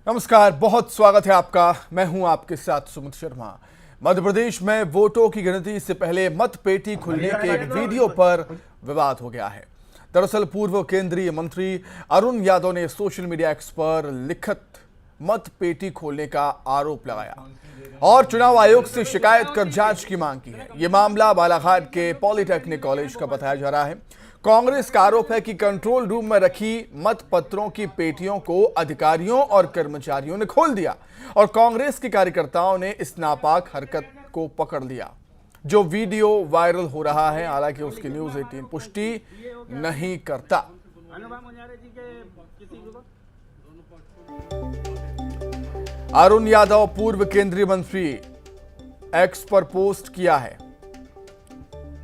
नमस्कार, बहुत स्वागत है आपका। मैं हूं आपके साथ सुमित शर्मा। मध्य प्रदेश में वोटों की गिनती से पहले मत पेटी खुलने के एक वीडियो पर विवाद हो गया है। दरअसल पूर्व केंद्रीय मंत्री अरुण यादव ने सोशल मीडिया एक्स पर लिखित मत पेटी खोलने का आरोप लगाया और चुनाव आयोग से शिकायत कर जांच की मांग की है। यह मामला बालाघाट के पॉलिटेक्निक कॉलेज का बताया जा रहा है। कांग्रेस का आरोप है कि कंट्रोल रूम में रखी मत पत्रों की पेटियों को अधिकारियों और कर्मचारियों ने खोल दिया और कांग्रेस के कार्यकर्ताओं ने इस नापाक हरकत को पकड़ लिया। जो वीडियो वायरल हो रहा है, हालांकि उसकी न्यूज़ 18 पुष्टि नहीं करता। अरुण यादव पूर्व केंद्रीय मंत्री एक्स पर पोस्ट किया है,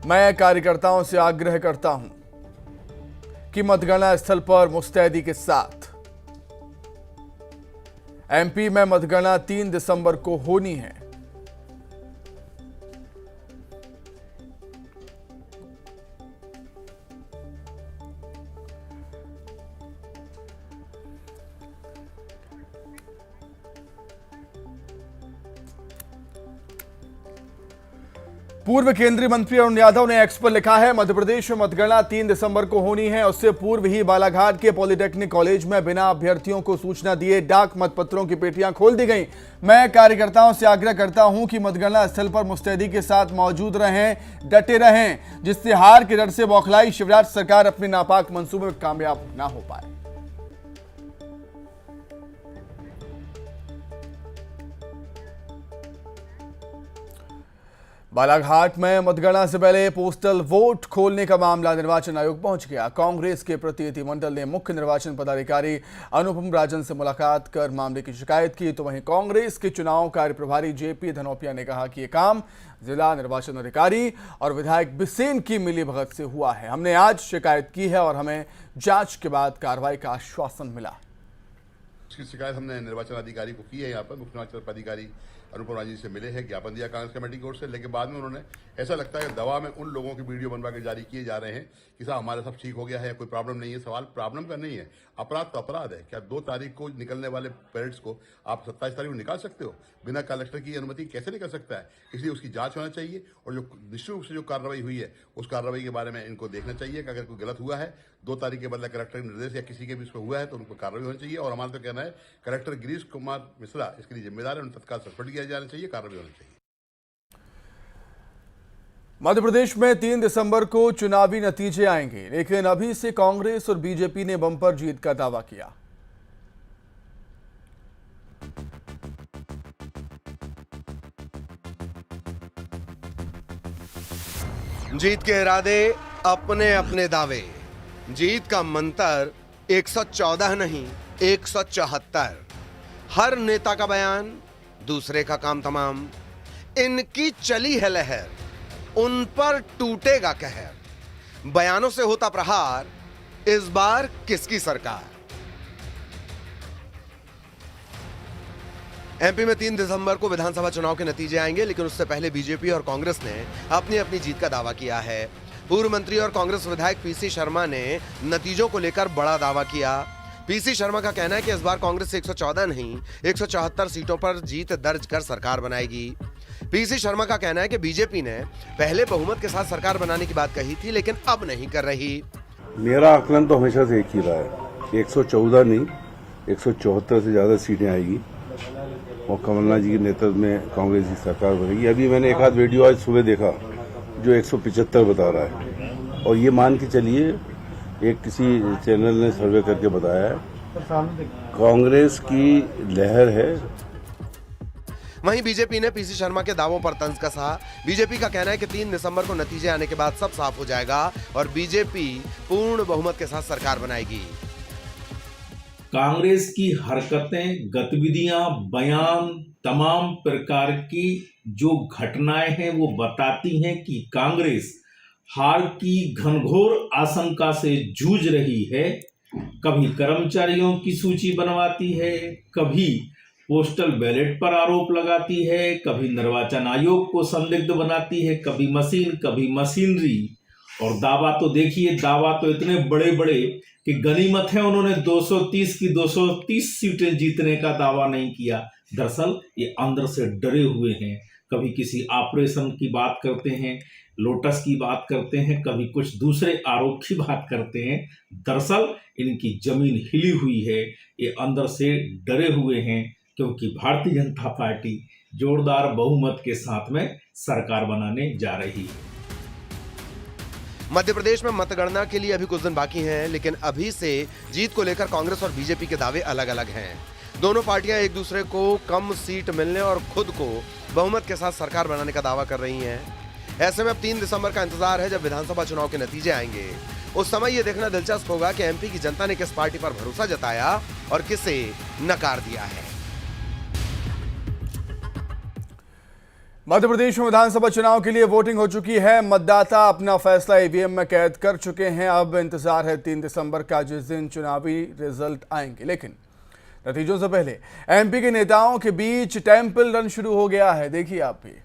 मैं कार्यकर्ताओं से आग्रह करता हूं कि मतगणना स्थल पर मुस्तैदी के साथ। एमपी में मतगणना 3 दिसंबर को होनी है। पूर्व केंद्रीय मंत्री अरुण यादव ने एक्स पर लिखा है, मध्य प्रदेश में मतगणना 3 दिसंबर को होनी है। उससे पूर्व ही बालाघाट के पॉलिटेक्निक कॉलेज में बिना अभ्यर्थियों को सूचना दिए डाक मतपत्रों की पेटियां खोल दी गई। मैं कार्यकर्ताओं से आग्रह करता हूं कि मतगणना स्थल पर मुस्तैदी के साथ मौजूद रहें, डटे रहें, जिससे हार के डर से बौखलाई शिवराज सरकार अपने नापाक मंसूबे में कामयाब ना हो पाए। बालाघाट में मतगणना से पहले पोस्टल वोट खोलने का मामला निर्वाचन आयोग पहुंच गया। कांग्रेस के प्रतिनिधिमंडल ने मुख्य निर्वाचन पदाधिकारी अनुपम राजन से मुलाकात कर मामले की शिकायत की, तो वहीं कांग्रेस के चुनाव कार्य प्रभारी जेपी धनोपिया ने कहा कि यह काम जिला निर्वाचन अधिकारी और विधायक बिसेन की मिलीभगत से हुआ है। हमने आज शिकायत की है और हमें जांच के बाद कार्रवाई का आश्वासन मिला। इसकी शिकायत हमने निर्वाचन अधिकारी को की है। यहाँ पर मुख्य निर्वाचन पदाधिकारी अनुपम राजन से मिले हैं, ज्ञापन दिया कांग्रेस कमेटी की ओर से, लेकिन बाद में उन्होंने ऐसा लगता है कि दवा में उन लोगों की वीडियो बनवा के जारी किए जा रहे हैं कि साहब हमारा सब ठीक हो गया है, कोई प्रॉब्लम नहीं है। सवाल प्रॉब्लम का नहीं है, अपराध तो अपराध है। क्या 2 तारीख को निकलने वाले पेरेड्स को आप 27 तारीख को निकाल सकते हो? बिना कलेक्टर की अनुमति कैसे निकल सकता है? इसलिए उसकी जांच होना चाहिए और जो निश्चित रूप से जो कार्रवाई हुई है उस कार्रवाई के बारे में इनको देखना चाहिए कि अगर कोई गलत हुआ है 2 तारीख के बदले कलेक्टर के निर्देश या किसी के भी इस पर हुआ है तो उनको कार्रवाई होनी चाहिए। और हमारा तो कहना है कलेक्टर गिरीश कुमार मिश्रा इसके लिए जिम्मेदार है, उन्हें तत्काल सस्पेंड किया जाना चाहिए, कार्रवाई होनी चाहिए। मध्य प्रदेश में 3 दिसंबर को चुनावी नतीजे आएंगे, लेकिन अभी से कांग्रेस और बीजेपी ने बम्पर जीत का दावा किया। जीत के इरादे, अपने अपने दावे। जीत का मंत्र 114 नहीं 174। हर नेता का बयान, दूसरे का काम तमाम। इनकी चली है लहर, उन पर टूटेगा कहर। बयानों से होता प्रहार, इस बार किसकी सरकार? एमपी में 3 दिसंबर को विधानसभा चुनाव के नतीजे आएंगे, लेकिन उससे पहले बीजेपी और कांग्रेस ने अपनी अपनी जीत का दावा किया है। पूर्व मंत्री और कांग्रेस विधायक पीसी शर्मा ने नतीजों को लेकर बड़ा दावा किया। पीसी शर्मा का कहना है कि इस बार कांग्रेस 114 नहीं 174 सीटों पर जीत दर्ज कर सरकार बनाएगी। पीसी शर्मा का कहना है कि बीजेपी ने पहले बहुमत के साथ सरकार बनाने की बात कही थी, लेकिन अब नहीं कर रही। मेरा आकलन तो हमेशा से एक ही रहा है, 114 नहीं 174 से ज्यादा सीटें आएगी और कमलनाथ जी के नेतृत्व में कांग्रेस की सरकार बनेगी। अभी मैंने एक आध वीडियो आज सुबह देखा जो 175 बता रहा है, और ये मान के चलिए एक किसी चैनल ने सर्वे करके बताया है कांग्रेस की लहर है। वहीं बीजेपी ने पीसी शर्मा के दावों पर तंज कसा। बीजेपी का कहना है कि 3 दिसंबर को नतीजे आने के बाद सब साफ हो जाएगा और बीजेपी पूर्ण बहुमत के साथ सरकार बनाएगी। कांग्रेस की हरकतें, गतिविधियां, बयान, तमाम प्रकार की जो घटनाएं हैं वो बताती हैं कि कांग्रेस हार की घनघोर आशंका से जूझ रही है। कभी कर्मचारियों की सूची बनवाती है, कभी पोस्टल बैलेट पर आरोप लगाती है, कभी निर्वाचन आयोग को संदिग्ध बनाती है, कभी मशीन, कभी मशीनरी, और दावा तो देखिए, दावा तो इतने बड़े बड़े कि गनीमत है उन्होंने 230 की 230 सीटें जीतने का दावा नहीं किया। दरअसल ये अंदर से डरे हुए हैं। कभी किसी ऑपरेशन की बात करते हैं, लोटस की बात करते हैं, कभी कुछ दूसरे आरोप की बात करते हैं। दरअसल इनकी जमीन हिली हुई है, ये अंदर से डरे हुए हैं, क्योंकि भारतीय जनता पार्टी जोरदार बहुमत के साथ में सरकार बनाने जा रही है। मध्य प्रदेश में मतगणना के लिए अभी कुछ दिन बाकी हैं, लेकिन अभी से जीत को लेकर कांग्रेस और बीजेपी के दावे अलग अलग हैं। दोनों पार्टियां एक दूसरे को कम सीट मिलने और खुद को बहुमत के साथ सरकार बनाने का दावा कर रही हैं। ऐसे में अब 3 दिसंबर का इंतजार है, जब विधानसभा चुनाव के नतीजे आएंगे। उस समय यह देखना दिलचस्प होगा कि एमपी की जनता ने किस पार्टी पर भरोसा जताया और किसे नकार दिया है। मध्य प्रदेश में विधानसभा चुनाव के लिए वोटिंग हो चुकी है। मतदाता अपना फैसला ईवीएम में कैद कर चुके हैं। अब इंतजार है 3 दिसंबर का, जिस दिन चुनावी रिजल्ट आएंगे। लेकिन नतीजों से पहले एमपी के नेताओं के बीच टेंपल रन शुरू हो गया है। देखिए आप भी।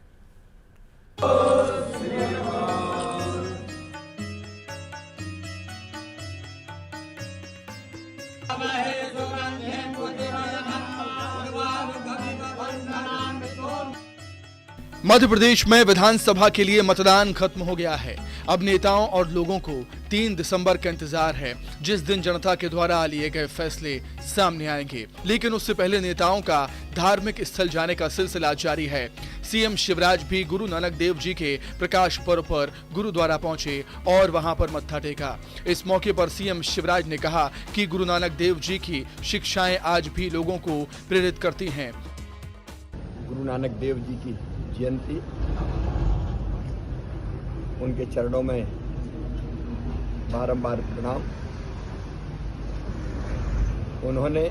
मध्य प्रदेश में विधानसभा के लिए मतदान खत्म हो गया है। अब नेताओं और लोगों को 3 दिसंबर का इंतजार है, जिस दिन जनता के द्वारा लिए गए फैसले सामने आएंगे। लेकिन उससे पहले नेताओं का धार्मिक स्थल जाने का सिलसिला जारी है। सीएम शिवराज भी गुरु नानक देव जी के प्रकाश पर्व पर गुरुद्वारा पहुंचे और वहां पर मत्था टेका। इस मौके पर सीएम शिवराज ने कहा कि गुरु नानक देव जी की शिक्षाएं आज भी लोगों को प्रेरित करती हैं। गुरु नानक देव जी की जयंती, उनके चरणों में बारंबार प्रणाम। उन्होंने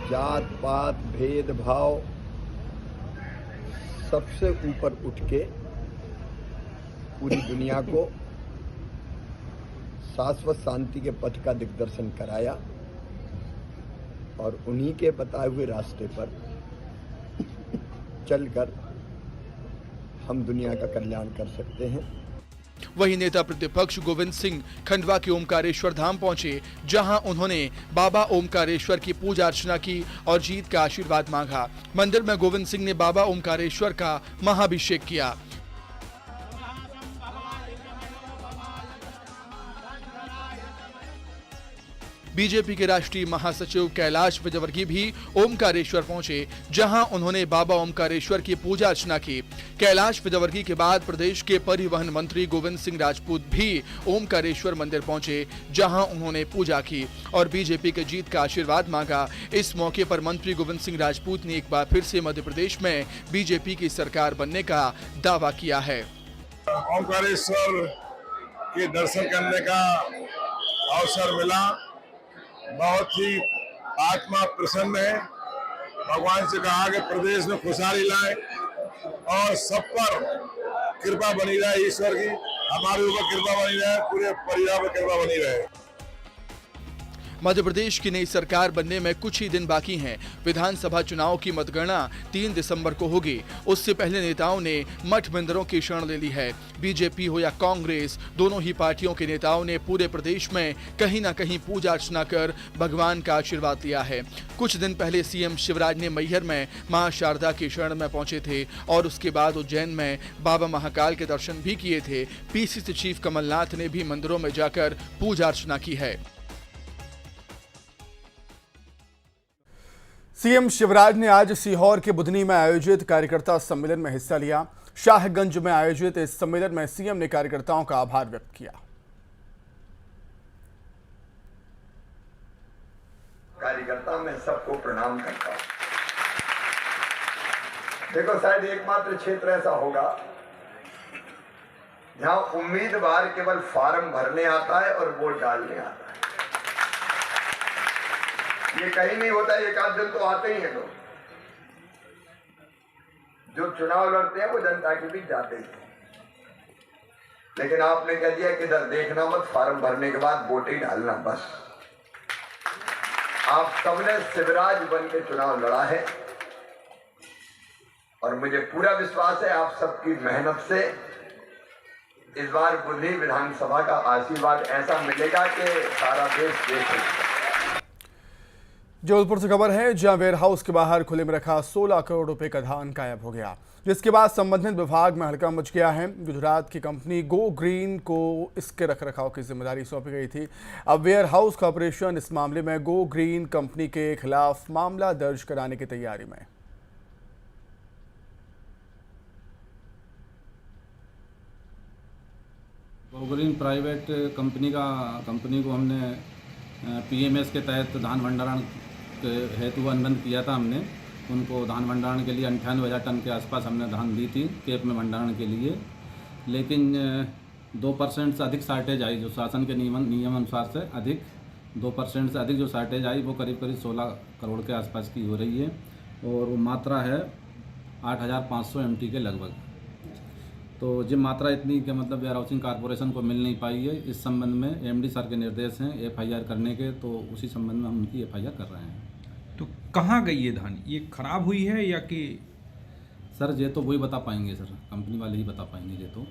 जात पात भेदभाव सबसे ऊपर उठ के पूरी दुनिया को शाश्वत शांति के पथ का दिग्दर्शन कराया और उन्हीं के बताए हुए रास्ते पर चलकर हम दुनिया का कल्याण कर सकते हैं। वहीं नेता प्रतिपक्ष गोविंद सिंह खंडवा के ओमकारेश्वर धाम पहुंचे, जहां उन्होंने बाबा ओमकारेश्वर की पूजा अर्चना की और जीत का आशीर्वाद मांगा। मंदिर में गोविंद सिंह ने बाबा ओमकारेश्वर का महाभिषेक किया। बीजेपी के राष्ट्रीय महासचिव कैलाश विजयवर्गीय भी ओमकारेश्वर पहुंचे, जहां उन्होंने बाबा ओमकारेश्वर की पूजा अर्चना की। कैलाश विजयवर्गीय के बाद प्रदेश के परिवहन मंत्री गोविंद सिंह राजपूत भी ओमकारेश्वर मंदिर पहुंचे, जहां उन्होंने पूजा की और बीजेपी के जीत का आशीर्वाद मांगा। इस मौके पर मंत्री गोविंद सिंह राजपूत ने एक बार फिर से मध्य प्रदेश में बीजेपी की सरकार बनने का दावा किया है। ओमकारेश्वर के दर्शन करने का अवसर मिला, बहुत ही आत्मा प्रसन्न है। भगवान से कहा कि प्रदेश में खुशहाली लाए और सब पर कृपा बनी रहे, ईश्वर की हमारे ऊपर कृपा बनी रहे, पूरे परिवार पर कृपा बनी रहे। मध्य प्रदेश की नई सरकार बनने में कुछ ही दिन बाकी हैं। विधानसभा चुनाव की मतगणना 3 दिसंबर को होगी। उससे पहले नेताओं ने मठ मंदिरों की शरण ले ली है। बीजेपी हो या कांग्रेस, दोनों ही पार्टियों के नेताओं ने पूरे प्रदेश में कहीं ना कहीं पूजा अर्चना कर भगवान का आशीर्वाद लिया है। कुछ दिन पहले सीएम शिवराज ने मैहर में मां शारदा की शरण में पहुंचे थे और उसके बाद उज्जैन में बाबा महाकाल के दर्शन भी किए थे। पीसीसी चीफ कमलनाथ ने भी मंदिरों में जाकर पूजा अर्चना की है। सीएम शिवराज ने आज सीहोर के बुधनी में आयोजित कार्यकर्ता सम्मेलन में हिस्सा लिया। शाहगंज में आयोजित इस सम्मेलन में सीएम ने कार्यकर्ताओं का आभार व्यक्त किया। कार्यकर्ता मैं सबको प्रणाम करता हूं। देखो, शायद एकमात्र क्षेत्र ऐसा होगा जहां उम्मीदवार केवल फॉर्म भरने आता है और वोट डालने आता है। ये कहीं नहीं होता, एक आध दिन तो आते ही हैं लोग। जो चुनाव लड़ते हैं वो जनता के बीच जाते हैं। लेकिन आपने कह दिया कि इधर देखना मत, फॉर्म भरने के बाद वोट ही डालना बस। आप सबने शिवराज बन के चुनाव लड़ा है और मुझे पूरा विश्वास है आप सबकी मेहनत से इस बार बुद्धि विधानसभा का आशीर्वाद ऐसा मिलेगा कि सारा देश देख। जबलपुर से खबर है, जहां वेयरहाउस के बाहर खुले में रखा 16 करोड़ रुपए का धान गायब हो गया, जिसके बाद संबंधित विभाग में हड़कंप मच गया है। गुजरात की कंपनी गो ग्रीन को इसके रखरखाव की जिम्मेदारी सौंपी गई थी। अब वेयरहाउस कॉर्पोरेशन इस मामले में गो ग्रीन कंपनी के खिलाफ मामला दर्ज कराने की तैयारी में। गो ग्रीन प्राइवेट कंपनी को हमने पीएमएस के तहत धान भंडारण के हेतु अनुबंध किया था। हमने उनको धान भंडारण के लिए 98,000 टन के आसपास हमने धान दी थी केप में भंडारण के लिए, लेकिन 2% से अधिक शार्टेज आई, जो शासन के नियम अनुसार से अधिक 2% से अधिक जो शार्टेज आई वो करीब 16 करोड़ के आसपास की हो रही है, और वो मात्रा है 8,500 MT के लगभग। तो जो मात्रा इतनी के मतलब वेयर हाउसिंग कॉर्पोरेशन को मिल नहीं पाई है, इस संबंध में एमडी सर के निर्देश हैं FIR करने के, तो उसी संबंध में हम उनकी FIR कर रहे हैं। तो कहाँ गई ये धान? ये खराब हुई है या कि? सर ये तो वही बता पाएंगे, सर कंपनी वाले ही बता पाएंगे ये तो,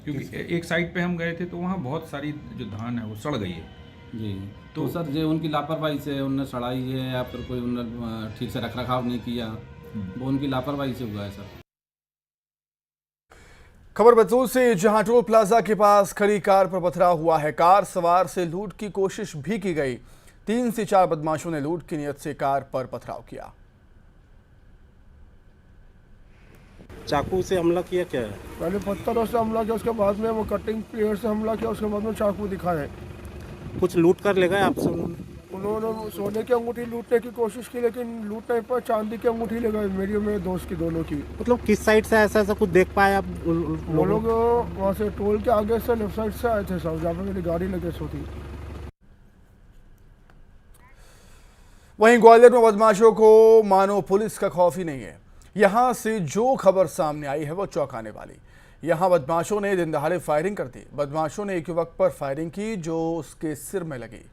क्योंकि एक साइड पे हम गए थे तो वहाँ बहुत सारी जो धान है वो सड़ गई है। जी तो सर ये उनकी लापरवाही से उनने सड़ाई है या फिर कोई उन्होंने ठीक से रखरखाव नहीं किया, वो उनकी लापरवाही से हुआ है सर। खबर बैतूल से, जहां टोल प्लाजा के पास खड़ी कार पर पथराव हुआ है। कार सवार से लूट की कोशिश भी की गई। 3 से 4 बदमाशों ने लूट की नियत से कार पर पथराव किया। चाकू से हमला किया क्या है? पहले पत्थरों से हमला किया, उसके बाद में वो कटिंग प्लेयर से हमला किया, उसके बाद में चाकू दिखाए। कुछ लूट कर ले गए आपसे? उन्होंने सोने की अंगूठी लूटने की कोशिश की, लेकिन लूट नहीं पाए। चांदी की अंगूठी ले गए, मेरी और मेरे दोस्त की, दोनों की। मतलब किस साइड से ऐसा कुछ देख पाए आप? वो लोग वहाँ से टोल के आगे से लेफ्ट साइड से आए थे सब, जहाँ पे मेरी गाड़ी लगे सो थी। वहीं ग्वालियर में बदमाशों को मानो पुलिस का खौफ ही नहीं है। यहां से जो खबर सामने आई है वो चौंकाने वाली। यहां बदमाशों ने दिन दहाड़े फायरिंग कर दी। बदमाशों ने एक युवक पर फायरिंग की जो उसके सिर में लगी।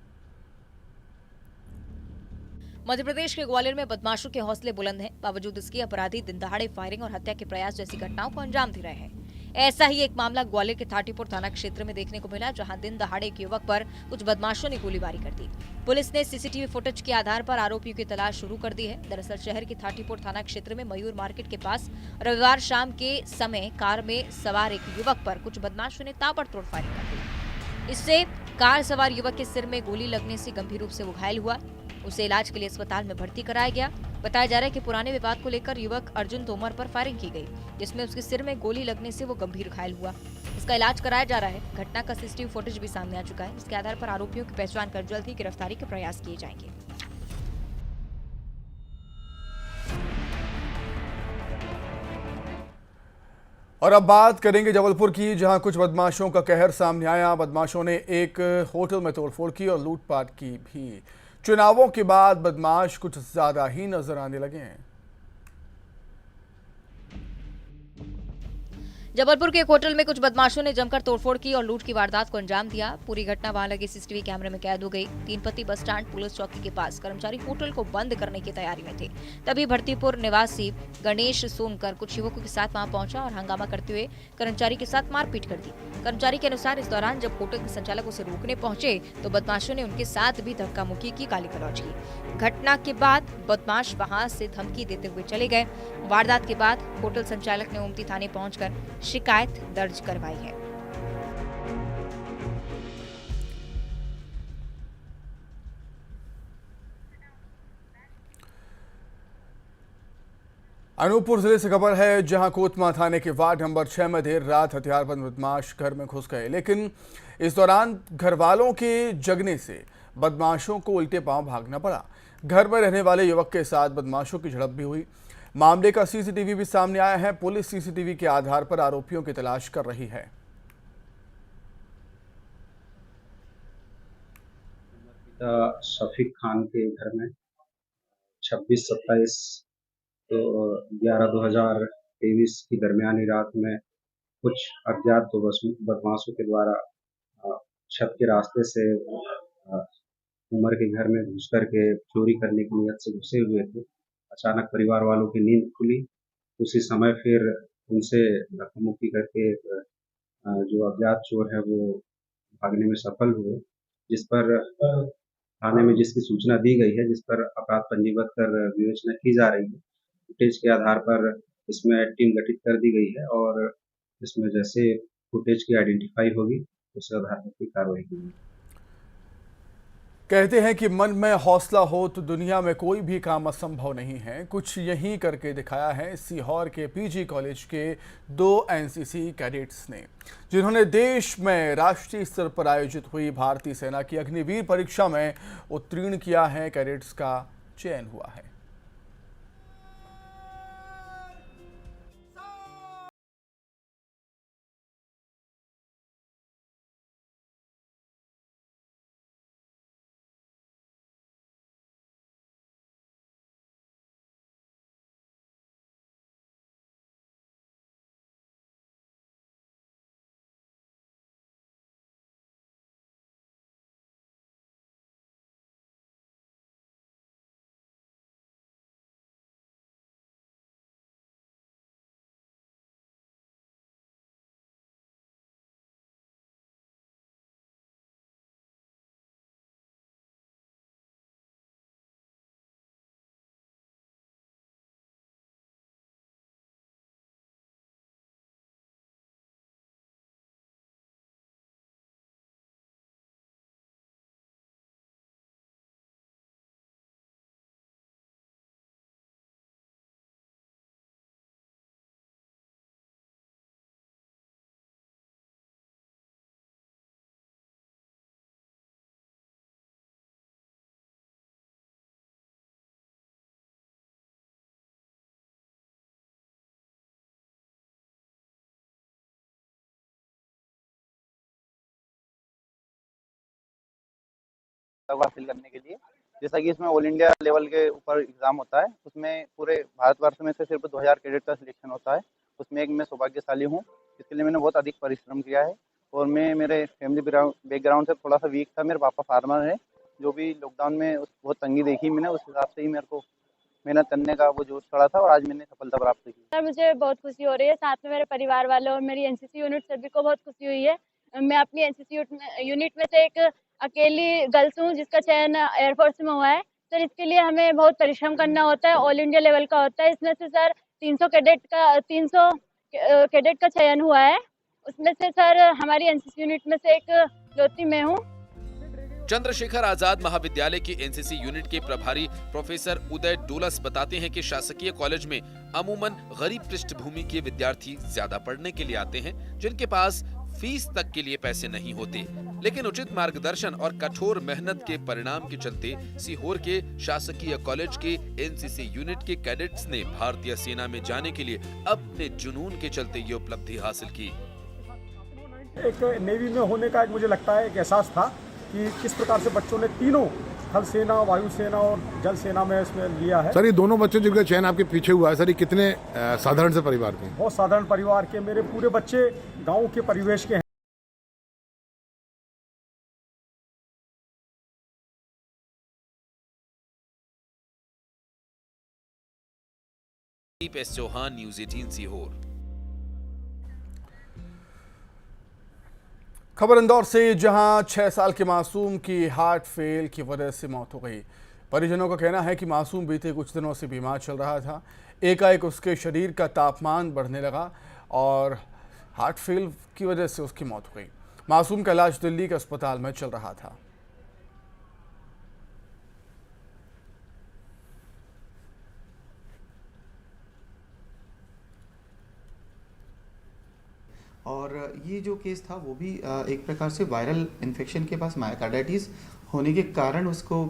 मध्य प्रदेश के ग्वालियर में बदमाशों के हौसले बुलंद हैं, बावजूद इसके अपराधी दिन दहाड़े फायरिंग और हत्या के प्रयास जैसी घटनाओं को अंजाम दे रहे हैं। ऐसा ही एक मामला ग्वालियर के थाटीपुर थाना क्षेत्र में देखने को मिला, जहां दिन दहाड़े एक युवक पर कुछ बदमाशों ने गोलीबारी कर दी। पुलिस ने सीसीटीवी फुटेज के आधार पर आरोपियों की तलाश शुरू कर दी है। दरअसल शहर के थाटीपुर थाना क्षेत्र में मयूर मार्केट के पास रविवार शाम के समय कार में सवार एक युवक पर कुछ बदमाशों ने ताबड़तोड़ फायरिंग कर दी। इससे कार सवार युवक के सिर में गोली लगने से गंभीर रूप से वो घायल हुआ। उसे इलाज के लिए अस्पताल में भर्ती कराया गया। बताया जा रहा है कि पुराने विवाद को लेकर युवक अर्जुन तोमर पर फायरिंग की गई, जिसमें उसके सिर में गोली लगने से वो गंभीर घायल हुआ। इसका इलाज कराया जा रहा है। घटना का सीसीटीवी फुटेज भी सामने आ चुका है। इसके आधार पर आरोपियों की पहचान कर जल्द ही गिरफ्तारी के प्रयास किए जाएंगे। और अब बात करेंगे जबलपुर की, जहां कुछ बदमाशों का कहर सामने आया। बदमाशों ने एक होटल में तोड़फोड़ की और लूटपाट की भी। चुनावों के बाद बदमाश कुछ ज्यादा ही नजर आने लगे हैं। जबलपुर के एक होटल में कुछ बदमाशों ने जमकर तोड़फोड़ की और लूट की वारदात को अंजाम दिया। पूरी घटना वहां लगे सीसीटीवी कैमरे में कैद हो गई। तीनपत्ती बस स्टैंड पुलिस चौकी के पास कर्मचारी होटल को बंद करने की तैयारी में थे। तभी भरतीपुर निवासी गणेश सोनकर कुछ युवकों के साथ वहां पहुंचा और हंगामा करते हुए कर्मचारी के साथ मारपीट कर दी। कर्मचारी के अनुसार इस दौरान जब होटल के संचालक उसे रोकने पहुंचे तो बदमाशों ने उनके साथ भी धक्का मुक्की की, गाली गलौज की। घटना के बाद बदमाश वहां से धमकी देते हुए चले गए। वारदात के बाद होटल संचालक ने ओमती थाने पहुंचकर शिकायत दर्ज करवाई है। अनूपपुर जिले से खबर है, जहां कोतमा थाने के वार्ड नंबर 6 में देर रात हथियारबंद बदमाश घर में घुस गए, लेकिन इस दौरान घर वालों के जगने से बदमाशों को उल्टे पांव भागना पड़ा। घर में रहने वाले युवक के साथ बदमाशों की झड़प भी हुई। मामले का सीसीटीवी भी सामने आया है। पुलिस सीसीटीवी के आधार पर आरोपियों की तलाश कर रही है। शफीक खान के घर में 26-27 तो 11/2023 की दरमियानी रात में कुछ अज्ञात बदमाशों के द्वारा छत के रास्ते से उमर के घर में घुस करके चोरी करने की नियत से घुसे हुए थे। अचानक परिवार वालों की नींद खुली। उसी समय फिर उनसे धक्का मुक्की करके जो अज्ञात चोर है वो भागने में सफल हुए, जिस पर थाने में जिसकी सूचना दी गई है, जिस पर अपराध पंजीबद्ध कर विवेचना की जा रही है। फुटेज के आधार पर इसमें टीम गठित कर दी गई है और इसमें जैसे फुटेज की आइडेंटिफाई होगी उस आधार पर की कार्रवाई की जाएगी। कहते हैं कि मन में हौसला हो तो दुनिया में कोई भी काम असंभव नहीं है। कुछ यही करके दिखाया है सीहोर के पीजी कॉलेज के 2 एनसीसी कैडेट्स ने, जिन्होंने देश में राष्ट्रीय स्तर पर आयोजित हुई भारतीय सेना की अग्निवीर परीक्षा में उत्तीर्ण किया है। कैडेट्स का चयन हुआ है। हासिल करने के लिए, जैसा कि इसमें ऑल इंडिया लेवल के ऊपर एग्जाम होता है, उसमें पूरे भारतवर्ष में से सिर्फ 2000 कैडेट का सिलेक्शन होता है। उसमें एक मैं सौभाग्यशाली हूँ। इसके लिए मैंने बहुत अधिक परिश्रम किया है और मैं मेरे फैमिली बैकग्राउंड से थोड़ा सा वीक था। मेरे पापा फार्मर है, जो भी लॉकडाउन में बहुत तंगी देखी मैंने, उस हिसाब से ही मेरे को मेहनत करने का वो जोश पड़ा था और आज मैंने सफलता प्राप्त की। सर मुझे बहुत खुशी हो रही है, साथ में मेरे परिवार वालों और मेरी एनसीसी यूनिट सभी को बहुत खुशी हुई है। मैं अपनी एनसीसी यूनिट में से एक अकेली गर्ल्स हूँ जिसका चयन एयरफोर्स में हुआ है। सर इसके लिए हमें बहुत परिश्रम करना होता है, ऑल इंडिया लेवल का होता है। इसमें से सर 300 कैडेट का चयन हुआ है। उसमें से सर हमारी एनसीसी यूनिट में से एक ज्योति मैं हूँ। चंद्रशेखर आजाद महाविद्यालय की एनसीसी यूनिट के प्रभारी प्रोफेसर उदय डोलस बताते हैं कि शासकीय कॉलेज में अमूमन गरीब पृष्ठभूमि के विद्यार्थी ज्यादा पढ़ने के लिए आते हैं, जिनके पास फीस तक के लिए पैसे नहीं होते, लेकिन उचित मार्गदर्शन और कठोर मेहनत के परिणाम के चलते सीहोर के शासकीय कॉलेज के एनसीसी यूनिट के कैडेट्स ने भारतीय सेना में जाने के लिए अपने जुनून के चलते ये उपलब्धि हासिल की। एक नेवी में होने का मुझे लगता है एक एहसास था कि किस प्रकार से बच्चों ने तीनों थल सेना, वायुसेना और जल सेना में इसमें लिया है। सर ये दोनों बच्चे जिनका चयन आपके पीछे हुआ है, सर ये कितने साधारण से परिवार के? बहुत साधारण परिवार के, मेरे पूरे बच्चे गांव के परिवेश के हैं। S Chauhan, news 18 Sehore. खबर इंदौर से, जहां 6 साल के मासूम की हार्ट फेल की वजह से मौत हो गई। परिजनों का कहना है कि मासूम बीते कुछ दिनों से बीमार चल रहा था। एकाएक उसके शरीर का तापमान बढ़ने लगा और हार्ट फेल की वजह से उसकी मौत हो गई। मासूम का इलाज दिल्ली के अस्पताल में चल रहा था। और ये जो केस था वो भी एक प्रकार से वायरल इन्फेक्शन के पास मायोकार्डाइटिस होने के कारण उसको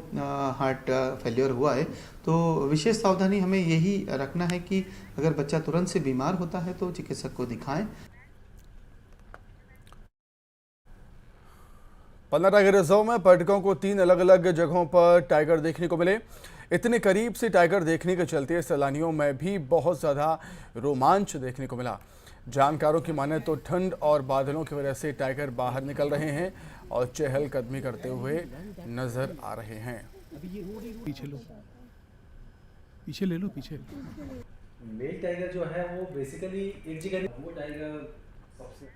हार्ट फेलियर हुआ है। तो विशेष सावधानी हमें यही रखना है कि अगर बच्चा तुरंत से बीमार होता है तो चिकित्सक को दिखाएं। पन्ना टाइगर रिजर्व में पर्यटकों को 3 अलग अलग जगहों पर टाइगर देखने को मिले। इतने करीब से टाइगर देखने के चलते सैलानियों में भी बहुत ज़्यादा रोमांच देखने को मिला। जानकारों की माने तो ठंड और बादलों की वजह से टाइगर बाहर निकल रहे हैं और चहलकदमी करते हुए नजर आ रहे हैं। पीछे ले लो पीछे। मेल टाइगर जो है वो बेसिकली एक जगह, वो टाइगर सबसे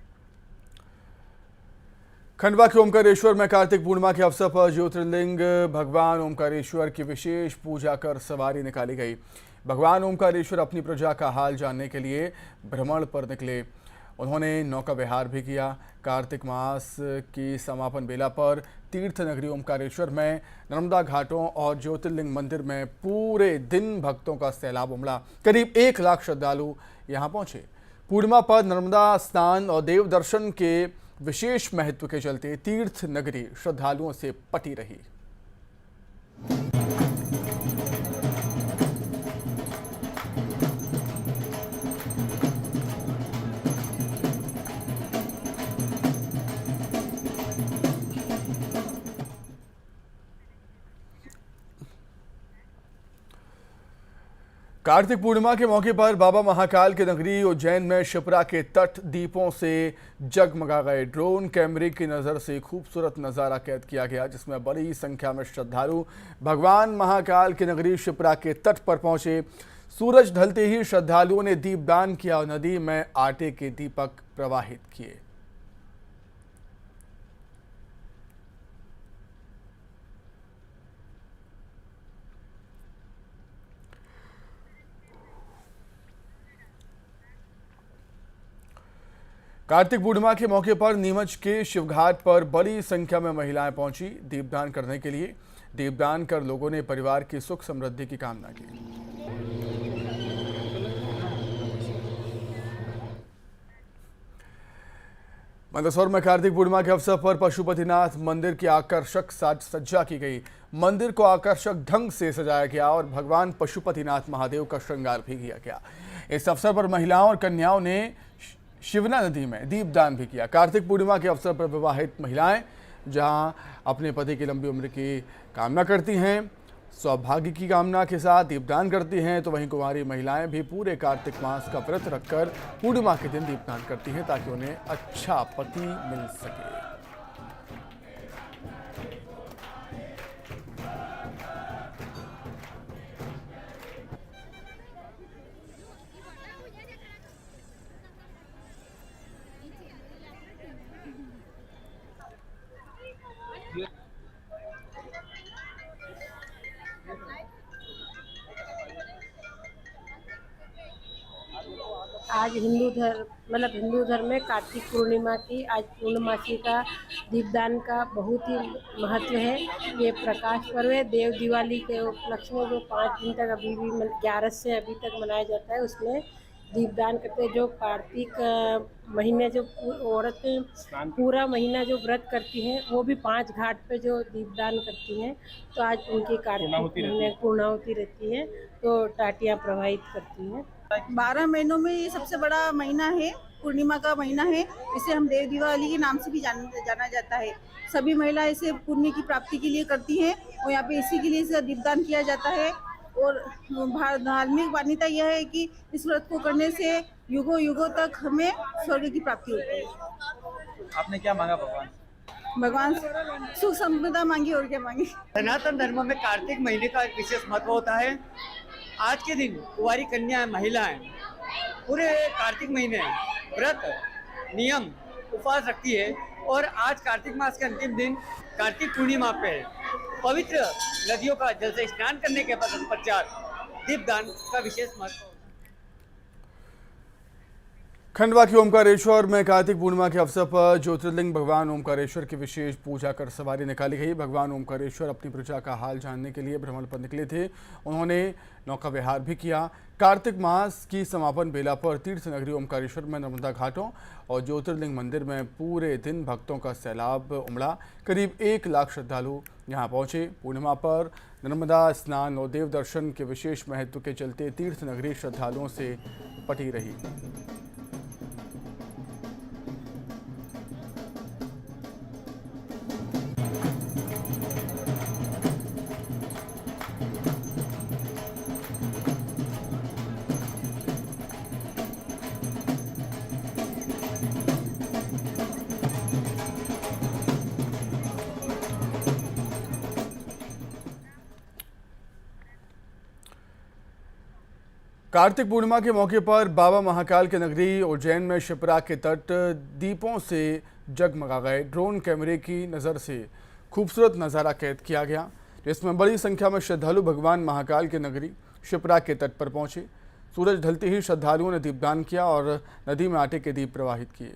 खंडवा के ओमकारेश्वर में कार्तिक पूर्णिमा के अवसर पर ज्योतिर्लिंग भगवान ओमकारेश्वर की विशेष पूजा कर सवारी निकाली गई। भगवान ओमकारेश्वर अपनी प्रजा का हाल जानने के लिए भ्रमण पर निकले। उन्होंने नौका विहार भी किया। कार्तिक मास की समापन बेला पर तीर्थ नगरी ओमकारेश्वर में नर्मदा घाटों और ज्योतिर्लिंग मंदिर में पूरे दिन भक्तों का सैलाब उमड़ा। करीब 1 लाख श्रद्धालु यहां पहुंचे। पूर्णिमा पर नर्मदा स्नान और देव दर्शन के विशेष महत्व के चलते तीर्थ नगरी श्रद्धालुओं से पटी रही। कार्तिक पूर्णिमा के मौके पर बाबा महाकाल की नगरी उज्जैन में शिप्रा के तट दीपों से जगमगा गए। ड्रोन कैमरे की नज़र से खूबसूरत नज़ारा कैद किया गया, जिसमें बड़ी संख्या में श्रद्धालु भगवान महाकाल की नगरी शिप्रा के तट पर पहुंचे। सूरज ढलते ही श्रद्धालुओं ने दीपदान किया और नदी में आटे के दीपक प्रवाहित किए। कार्तिक पूर्णिमा के मौके पर नीमच के शिवघाट पर बड़ी संख्या में महिलाएं पहुंची दीपदान करने के लिए। दीपदान कर लोगों ने परिवार की सुख समृद्धि की कामना की। मंदसौर में कार्तिक पूर्णिमा के अवसर पर पशुपतिनाथ मंदिर की आकर्षक साज सज्जा की गई। मंदिर को आकर्षक ढंग से सजाया गया और भगवान पशुपतिनाथ महादेव का श्रृंगार भी किया गया। इस अवसर पर महिलाओं और कन्याओं ने शिवना नदी में दीपदान भी किया। कार्तिक पूर्णिमा के अवसर पर विवाहित महिलाएं जहां अपने पति की लंबी उम्र की कामना करती हैं, सौभाग्य की कामना के साथ दीपदान करती हैं, तो वहीं कुंवारी महिलाएं भी पूरे कार्तिक मास का व्रत रखकर पूर्णिमा के दिन दीपदान करती हैं ताकि उन्हें अच्छा पति मिल सके। आज हिंदू धर्म में कार्तिक पूर्णिमा की आज पूर्णमासी का दीपदान का बहुत ही महत्व है। ये प्रकाश पर्व है। देव दिवाली के उपलक्ष्य में जो 5 दिन तक अभी भी 11 से अभी तक मनाया जाता है, उसमें दीपदान करते हैं। जो कार्तिक महीने जो औरतें पूरा महीना जो व्रत करती हैं वो भी 5 घाट पे जो दीपदान करती हैं, तो आज उनकी कार्तिक महीने पूर्णाहुति रहती है, तो टाटियाँ प्रवाहित करती हैं। 12 महीनों में ये सबसे बड़ा महीना है, पूर्णिमा का महीना है। इसे हम देव दिवाली के नाम से भी जाना जाता है। सभी महिलाएं इसे पुण्य की प्राप्ति के लिए करती हैं और यहाँ पे इसी के लिए इसे दीपदान किया जाता है। और धार्मिक मान्यता यह है कि इस व्रत को करने से युगों युगों तक हमें स्वर्ग की प्राप्ति होती है। आपने क्या मांगा भगवान सुख समृद्धि मांगी और क्या मांगी। सनातन धर्म में कार्तिक महीने का एक विशेष महत्व होता है। आज के दिन कुंवारी कन्याएं, महिलाएं पूरे कार्तिक महीने व्रत, नियम, उपवास रखती है और आज कार्तिक मास के अंतिम दिन कार्तिक पूर्णिमा पे पवित्र नदियों का जल से स्नान करने के पश्चात दीपदान का विशेष महत्व। खंडवा के ओमकारेश्वर में कार्तिक पूर्णिमा के अवसर पर ज्योतिर्लिंग भगवान ओमकारेश्वर की विशेष पूजा कर सवारी निकाली गई। भगवान ओमकारेश्वर अपनी प्रजा का हाल जानने के लिए भ्रमण पर निकले थे। उन्होंने नौका विहार भी किया। कार्तिक मास की समापन बेला पर तीर्थ नगरी ओमकारेश्वर में नर्मदा घाटों और ज्योतिर्लिंग मंदिर में पूरे दिन भक्तों का सैलाब उमड़ा। करीब 1 लाख श्रद्धालु यहाँ पहुँचे। पूर्णिमा पर नर्मदा स्नान और देव दर्शन के विशेष महत्व के चलते तीर्थ नगरी श्रद्धालुओं से पटी रही। कार्तिक पूर्णिमा के मौके पर बाबा महाकाल की नगरी उज्जैन में शिप्रा के तट दीपों से जगमगा गए। ड्रोन कैमरे की नज़र से खूबसूरत नज़ारा कैद किया गया, जिसमें बड़ी संख्या में श्रद्धालु भगवान महाकाल के नगरी शिप्रा के तट पर पहुंचे। सूरज ढलते ही श्रद्धालुओं ने दीपदान किया और नदी में आटे के दीप प्रवाहित किए।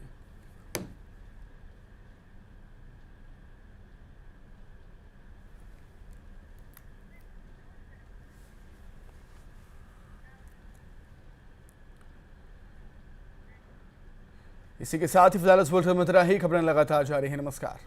इसी के साथ ही फिलहाल इस बुलेटिन में इतना ही। खबरें लगातार जारी हैं। नमस्कार।